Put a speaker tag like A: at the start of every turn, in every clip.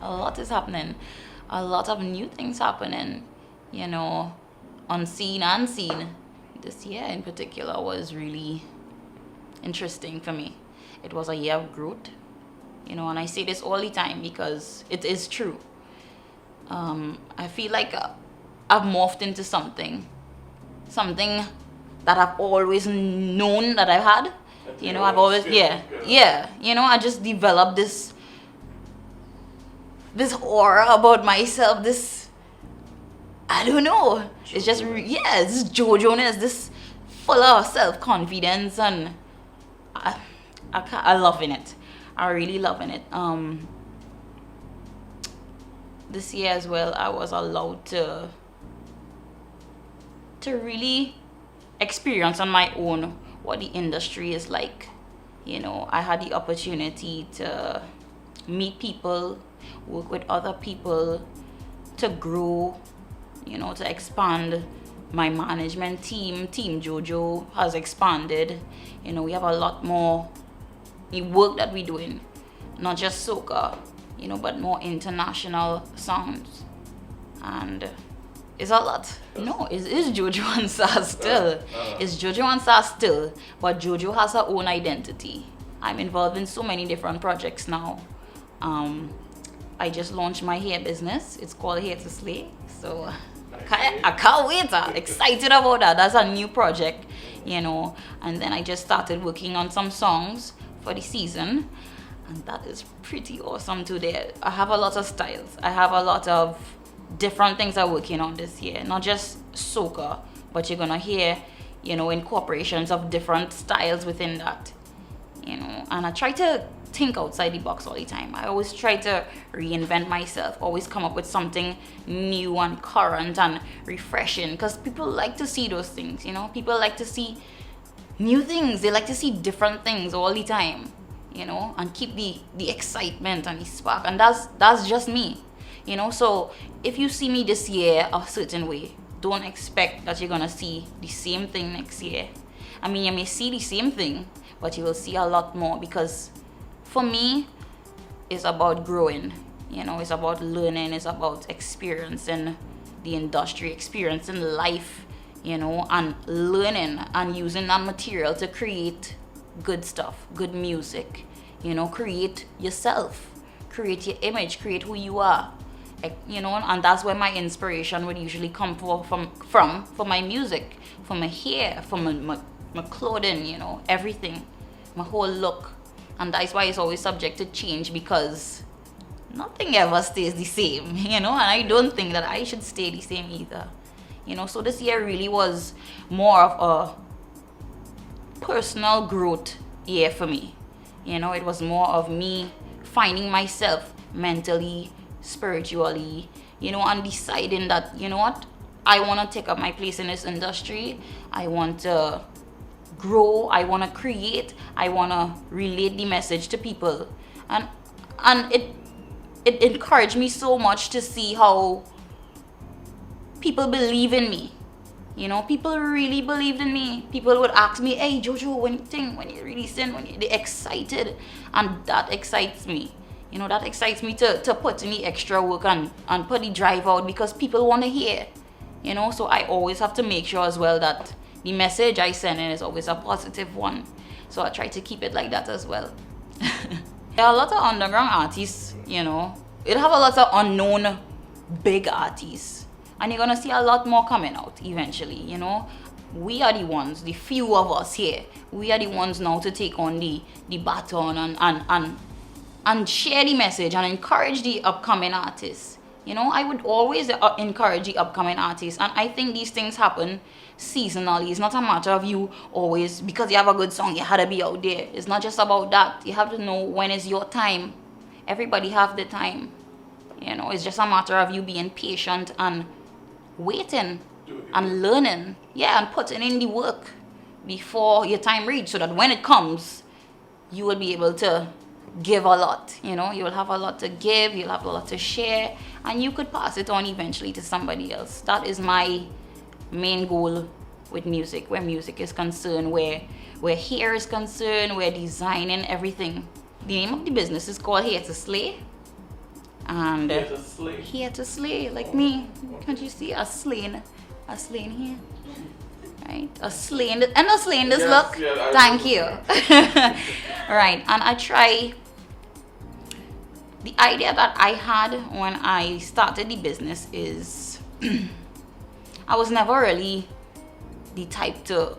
A: A lot is happening. A lot of new things happening, you know, unseen and seen. This year in particular was really interesting for me. It was a year of growth, you know, and I say this all the time because it is true. I feel like I've morphed into something that I've always known that I've had. You know, I've always, yeah. You know, I just developed this aura about myself. This, I don't know. It's just, this JoJo-ness, this full of self-confidence, and I loving it. I really loving it. This year as well, I was allowed to really experience on my own what the industry is like. You know, I had the opportunity to meet people, work with other people, to grow, you know, to expand my management team. Team JoJo has expanded. You know, we have a lot more work that we're doing, not just soca, you know, but more international sounds. And it's a lot. No, it's JoJo and Sass still. It's JoJo and Sass still, but JoJo has her own identity. I'm involved in so many different projects now. I just launched my hair business. It's called Hair to Slay. So I can't wait. I'm excited about that. That's a new project, you know. And then I just started working on some songs for the season. And that is pretty awesome today. I have a lot of styles. I have a lot of different things I'm working on this year. Not just soca, but you're gonna hear, you know, incorporations of different styles within that. You know, and I try to think outside the box all the time. I always try to reinvent myself, always come up with something new and current and refreshing, because people like to see those things, you know. People like to see new things. They like to see different things all the time, you know, and keep the excitement and the spark. And that's just me, you know. So if you see me this year a certain way, don't expect that you're gonna see the same thing next year. I mean, you may see the same thing, but you will see a lot more, because for me, it's about growing, you know. It's about learning. It's about experiencing the industry, experiencing life, you know, and learning and using that material to create good stuff, good music, you know. Create yourself, create your image, create who you are, you know. And that's where my inspiration would usually come from for my music, for my hair, for my clothing, you know, everything, my whole look. And that's why it's always subject to change, because nothing ever stays the same, you know. And I don't think that I should stay the same either, you know. So this year really was more of a personal growth year for me, you know. It was more of me finding myself mentally, spiritually, you know, and deciding that, you know what, I want to take up my place in this industry. I want to grow. I want to create. I want to relate the message to people. And it encouraged me so much to see how people believe in me. You know, people really believed in me. People would ask me, hey Jojo, when you think, when you really sing, they're excited. And that excites me. You know, that excites me to put in the extra work and put the drive out, because people want to hear. You know, so I always have to make sure as well that the message I send in is always a positive one. So I try to keep it like that as well. There are a lot of underground artists, you know. You'll have a lot of unknown big artists. And you're going to see a lot more coming out eventually, you know. We are the ones, the few of us here. We are the ones now to take on the baton and share the message and encourage the upcoming artists. You know, I would always encourage the upcoming artists. And I think these things happen seasonally. It's not a matter of you always, because you have a good song, you had to be out there. It's not just about that. You have to know when is your time. Everybody have the time. You know, it's just a matter of you being patient and waiting and learning. Yeah, and putting in the work before your time reaches, so that when it comes, you will be able to give a lot. You know, you'll have a lot to give, you'll have a lot to share, and you could pass it on eventually to somebody else. That is my main goal with music, where music is concerned, where hair is concerned, where designing, everything. The name of the business is called Hair to Slay, And
B: Here to slay.
A: here to slay, like me. Can't you see a slaying here? Right, a slaying, and a slaying this
B: Yes,
A: look.
B: yeah,
A: Thank you. Right, and I try. The idea that I had when I started the business is I was never really the type to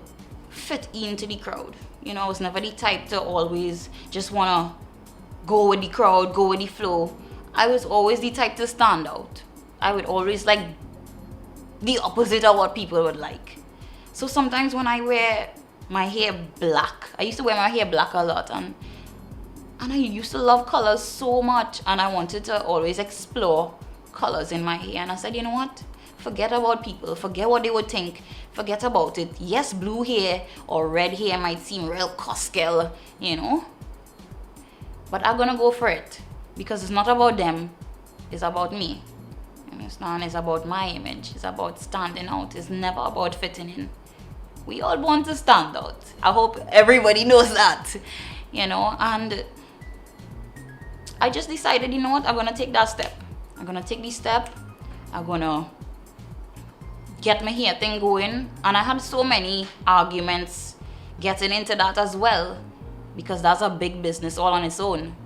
A: fit into the crowd. You know, I was never the type to always just wanna go with the crowd, go with the flow. I was always the type to stand out. I would always like the opposite of what people would like. So sometimes when I wear my hair black, I used to wear my hair black a lot, and I used to love colors so much, and I wanted to always explore colors in my hair. And I said, you know what? Forget about people. Forget what they would think. Forget about it. Yes, blue hair or red hair might seem real Coskel, you know. But I'm gonna go for it because it's not about them. It's about me. You understand? It's about my image. It's about standing out. It's never about fitting in. We all want to stand out. I hope everybody knows that, you know. And I just decided, you know what? I'm gonna take that step. I'm gonna take this step. I'm gonna get my hair thing going. And I had so many arguments getting into that as well, because that's a big business all on its own.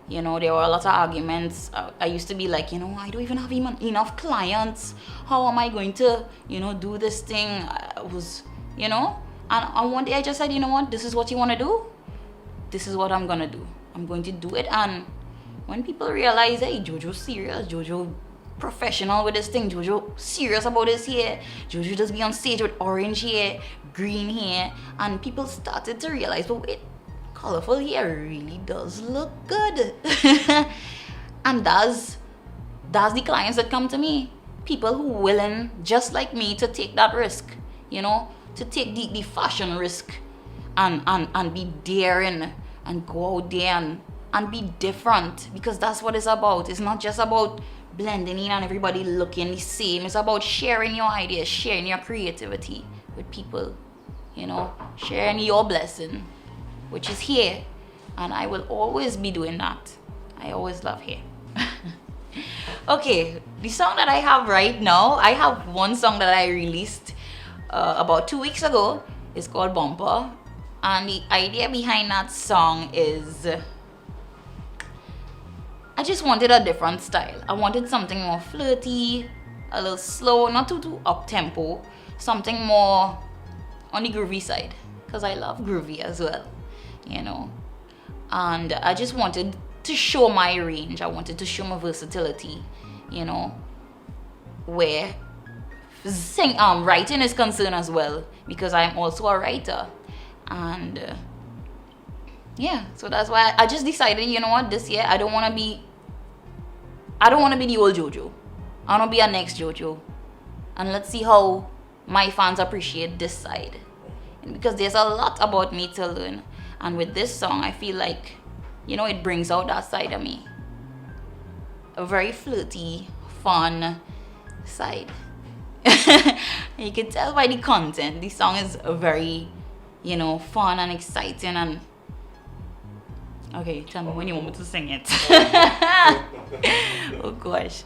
A: You know, there were a lot of arguments. I used to be like, you know, I don't even have enough clients. How am I going to, you know, do this thing? I was, you know, and one day I just said, you know what, this is what you want to do. This is what I'm gonna do. I'm going to do it. And when people realize, hey, Jojo serious, Jojo professional with this thing, Jojo serious about his hair, Jojo just be on stage with orange hair, green hair, and people started to realize, but wait, colorful hair really does look good. And that's the clients that come to me. People who willing, just like me, to take that risk, you know, to take the fashion risk and be daring and go out there and be different, because that's what it's about. It's not just about blending in and everybody looking the same. It's about sharing your ideas, sharing your creativity with people, you know, sharing your blessing, which is hair. And I will always be doing that. I always love hair. Okay, the song that I have right now, I have one song that I released about 2 weeks ago. It's called Bumper. And the idea behind that song is I just wanted a different style. I wanted something more flirty, a little slow, not too up-tempo, something more on the groovy side, because I love groovy as well, you know. And I just wanted to show my range. I wanted to show my versatility, you know, where writing is concerned as well, because I'm also a writer. And yeah, so that's why I just decided, you know what, this year I don't want to be the old JoJo. I want to be a next JoJo, and let's see how my fans appreciate this side. And because there's a lot about me to learn, and with this song I feel like, you know, it brings out that side of me, a very flirty, fun side. You can tell by the content, the song is very, you know, fun and exciting. And okay, tell me when you want me to sing it. Oh gosh.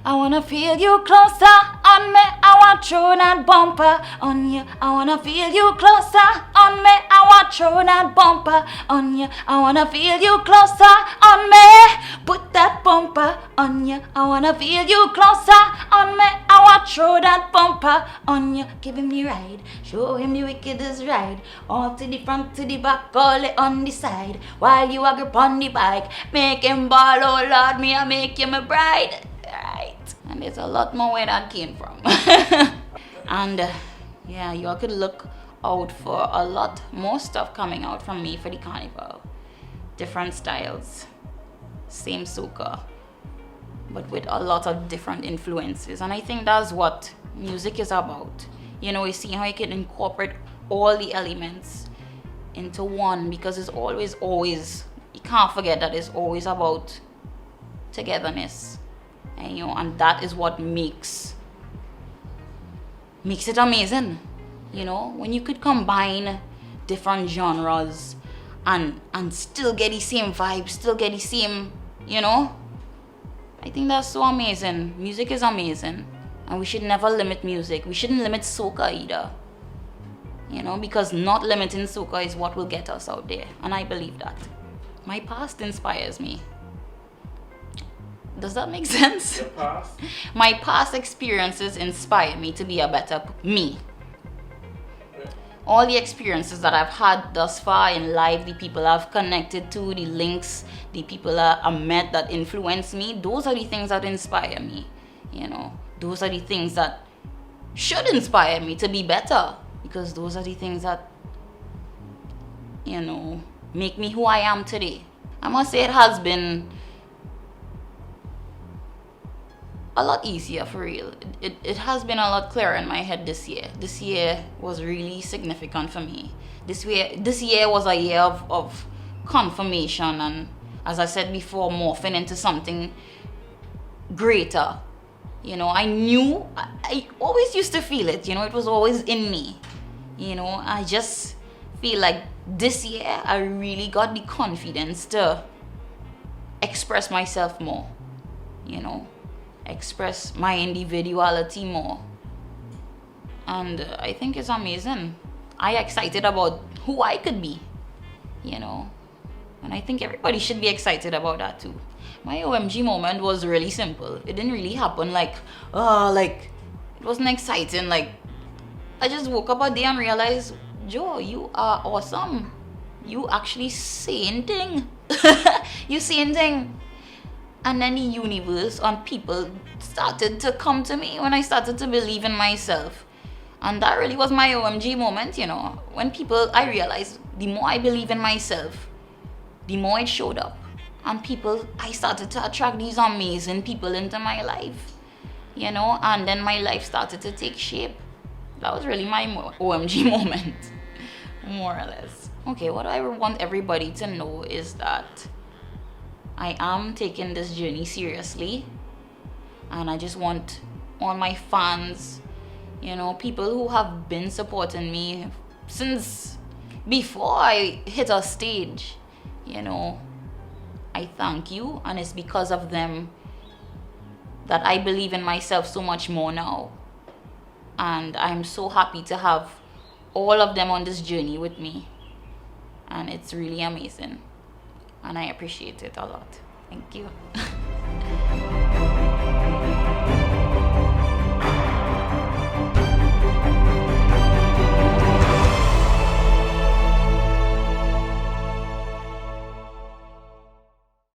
A: I wanna feel you closer on me. I want throw that bumper on you. I wanna feel you closer on me. I want throw that bumper on you. I wanna feel you closer on me. Put that bumper on you. I wanna feel you closer on me. I want throw that bumper on you. Give him the ride. Show him the wickedest ride. All to the front, to the back, all it on the side. While you a grip on the bike, make him ball. Oh Lord, me I make him a bride. Right, and there's a lot more where that came from. And yeah, y'all could look out for a lot more stuff coming out from me for the carnival. Different styles, same soca, but with a lot of different influences. And I think that's what music is about. You know, you see how you can incorporate all the elements into one, because it's always, you can't forget that it's always about togetherness. And, you know, and that is what makes it amazing, you know, when you could combine different genres and still get the same vibe, still get the same, you know. I think that's so amazing. Music is amazing, and we should never limit music. We shouldn't limit soca either, you know, because not limiting soca is what will get us out there, and I believe that. My past inspires me. Does that make sense?
B: Your past?
A: My past experiences inspire me to be a better me. All the experiences that I've had thus far in life, the people I've connected to, the links, the people I've met that influence me, those are the things that inspire me. You know, those are the things that should inspire me to be better, because those are the things that, you know, make me who I am today. I must say it has been a lot easier, for real. It has been a lot clearer in my head this year. This year was really significant for me. This year was a year of confirmation, and as I said before, morphing into something greater. You know, I knew, I always used to feel it, you know, it was always in me. You know, I just feel like this year I really got the confidence to express myself more, you know, express my individuality more. And I think it's amazing. I'm excited about who I could be, you know, and I think everybody should be excited about that too. My OMG moment was really simple. It didn't really happen like it wasn't exciting. Like, I just woke up a day and realized, Joe, you are awesome. You actually saying thing. You saying thing. And then the universe and people started to come to me when I started to believe in myself. And that really was my OMG moment, you know. When I realized the more I believe in myself, the more it showed up. And I started to attract these amazing people into my life, you know, and then my life started to take shape. That was really my OMG moment, more or less. Okay, what I want everybody to know is that I am taking this journey seriously, and I just want all my fans, you know, people who have been supporting me since before I hit a stage, you know, I thank you, and it's because of them that I believe in myself so much more now. And I'm so happy to have all of them on this journey with me. And it's really amazing. And I appreciate it a lot. Thank you.